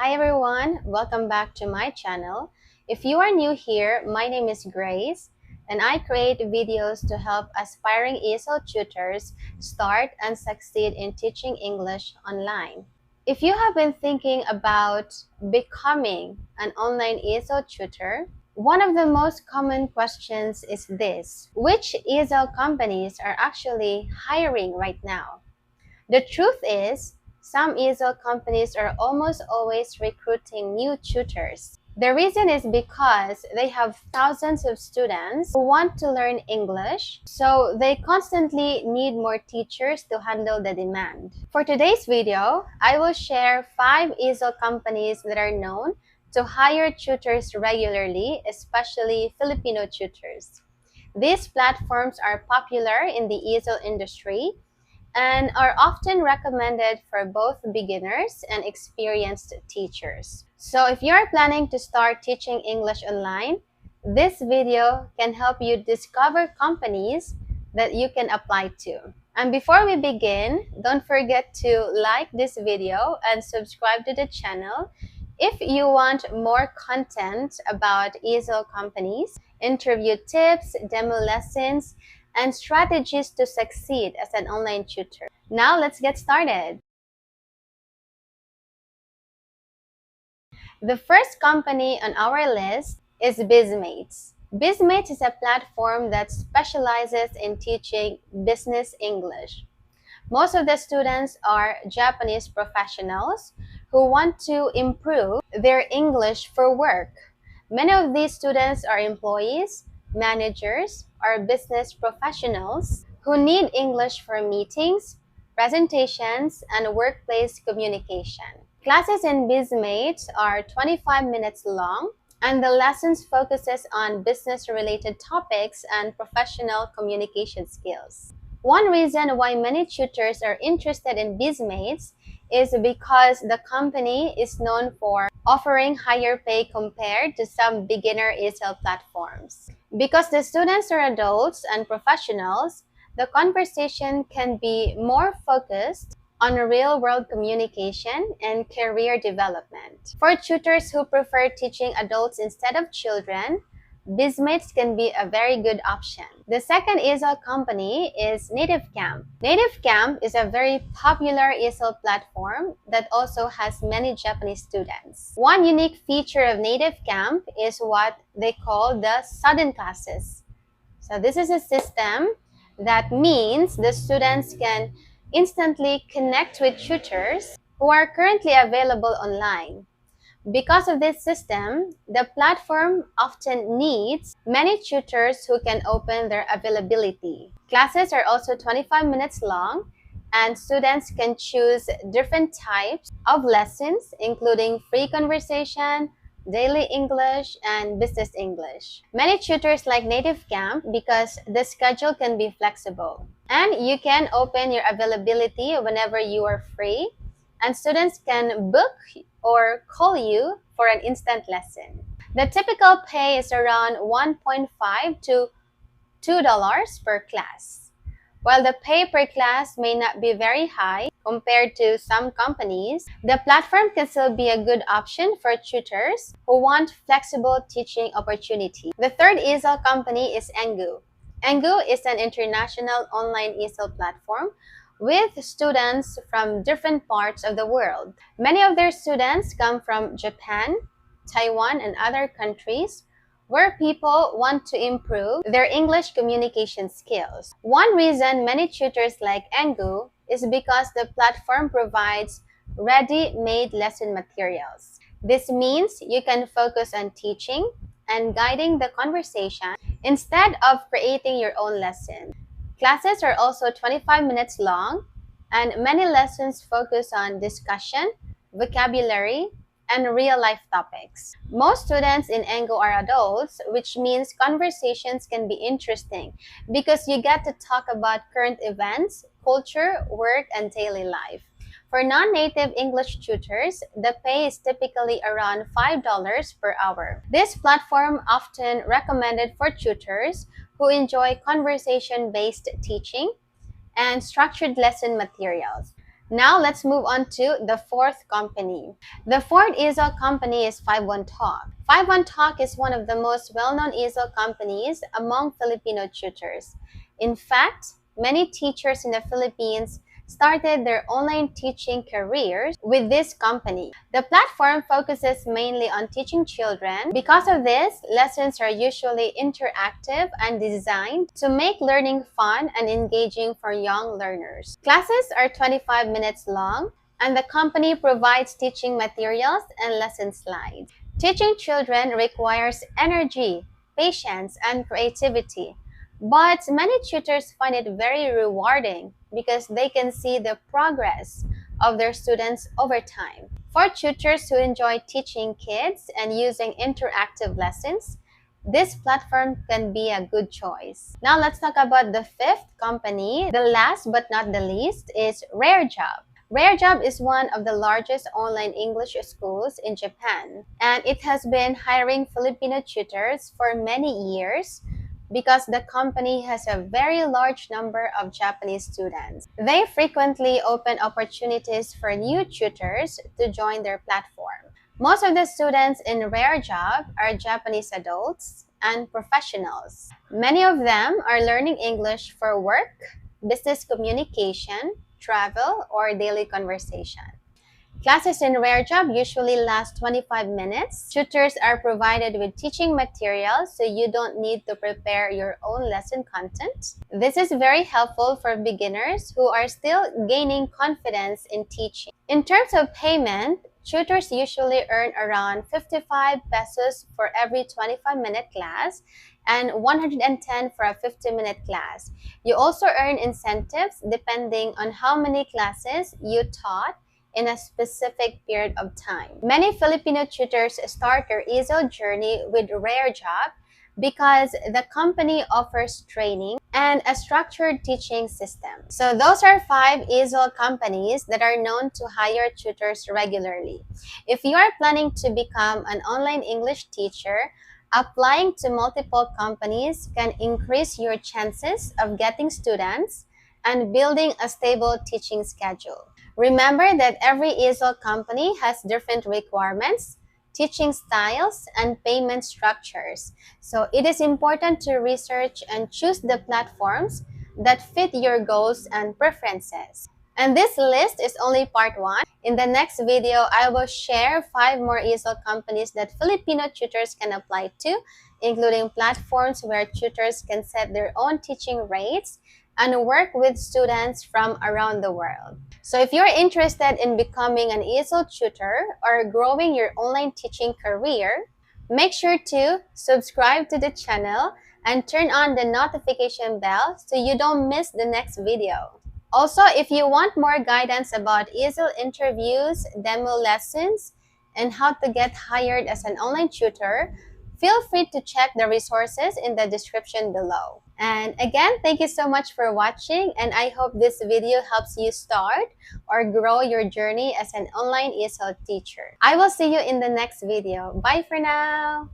Hi everyone, welcome back to my channel. If you are new here, my name is Grace and I create videos to help aspiring ESL tutors start and succeed in teaching English online. If you have been thinking about becoming an online ESL tutor, one of the most common questions is this: which ESL companies are actually hiring right now? The truth is, some ESL companies are almost always recruiting new tutors. The reason is because they have thousands of students who want to learn English, so they constantly need more teachers to handle the demand. For today's video, I will share 5 ESL companies that are known to hire tutors regularly, especially Filipino tutors. These platforms are popular in the ESL industry and are often recommended for both beginners and experienced teachers. So if you're planning to start teaching English online, this video can help you discover companies that you can apply to. And before we begin, don't forget to like this video and subscribe to the channel if you want more content about ESL companies, interview tips, demo lessons, and strategies to succeed as an online tutor. Now let's get started. The first company on our list is Bizmates. Bizmates is a platform that specializes in teaching business English. Most of the students are Japanese professionals who want to improve their English for work. Many of these students are employees, managers, or business professionals who need English for meetings, presentations, and workplace communication. Classes in Bizmates are 25 minutes long, and the lessons focuses on business-related topics and professional communication skills. One reason why many tutors are interested in Bizmates is because the company is known for offering higher pay compared to some beginner ESL platforms. Because the students are adults and professionals, the conversation can be more focused on real-world communication and career development. For tutors who prefer teaching adults instead of children, Bizmates can be a very good option. The second ESL company is NativeCamp. NativeCamp is a very popular ESL platform that also has many Japanese students. One unique feature of NativeCamp is what they call the sudden classes. So this is a system that means the students can instantly connect with tutors who are currently available online. Because of this system, the platform often needs many tutors who can open their availability. Classes are also 25 minutes long, and students can choose different types of lessons, including free conversation, daily English, and business English. Many tutors like NativeCamp because the schedule can be flexible, and you can open your availability whenever you are free, and students can book or call you for an instant lesson. The typical pay is around $1.5 to $2 per class. While the pay per class may not be very high compared to some companies, the platform can still be a good option for tutors who want flexible teaching opportunities. The third ESL company is Engoo. Engoo is an international online ESL platform with students from different parts of the world. Many of their students come from Japan, Taiwan, and other countries where people want to improve their English communication skills. One reason many tutors like Engoo is because the platform provides ready-made lesson materials. This means you can focus on teaching and guiding the conversation instead of creating your own lesson. Classes are also 25 minutes long, and many lessons focus on discussion, vocabulary, and real-life topics. Most students in Engoo are adults, which means conversations can be interesting because you get to talk about current events, culture, work, and daily life. For non-native English tutors, the pay is typically around $5 per hour. This platform often recommended for tutors who enjoy conversation-based teaching and structured lesson materials. Now let's move on to the fourth company. The fourth ESL company is 51Talk. 51Talk is one of the most well-known ESL companies among Filipino tutors. In fact, many teachers in the Philippines started their online teaching careers with this company. The platform focuses mainly on teaching children. Because of this, lessons are usually interactive and designed to make learning fun and engaging for young learners. Classes are 25 minutes long, and the company provides teaching materials and lesson slides. Teaching children requires energy, patience, and creativity. But many tutors find it very rewarding because they can see the progress of their students over time. For tutors who enjoy teaching kids and using interactive lessons, this platform can be a good choice. Now let's talk about the fifth company. The last but not the least is RareJob. RareJob is one of the largest online English schools in Japan, and it has been hiring Filipino tutors for many years because the company has a very large number of Japanese students. They frequently open opportunities for new tutors to join their platform. Most of the students in RareJob are Japanese adults and professionals. Many of them are learning English for work, business communication, travel, or daily conversation. Classes in RareJob usually last 25 minutes. Tutors are provided with teaching materials, so you don't need to prepare your own lesson content. This is very helpful for beginners who are still gaining confidence in teaching. In terms of payment, tutors usually earn around 55 pesos for every 25-minute class and 110 for a 50-minute class. You also earn incentives depending on how many classes you taught in a specific period of time. Many Filipino tutors start their ESL journey with RareJob because the company offers training and a structured teaching system. So those are 5 ESL companies that are known to hire tutors regularly. If you are planning to become an online English teacher, applying to multiple companies can increase your chances of getting students and building a stable teaching schedule. Remember that every ESL company has different requirements, teaching styles, and payment structures. So it is important to research and choose the platforms that fit your goals and preferences. And this list is only part 1. In the next video, I will share 5 more ESL companies that Filipino tutors can apply to, including platforms where tutors can set their own teaching rates and work with students from around the world. So if you're interested in becoming an ESL tutor or growing your online teaching career, make sure to subscribe to the channel and turn on the notification bell so you don't miss the next video. Also, if you want more guidance about ESL interviews, demo lessons, and how to get hired as an online tutor, feel free to check the resources in the description below. And again, thank you so much for watching, and I hope this video helps you start or grow your journey as an online ESL teacher. I will see you in the next video. Bye for now!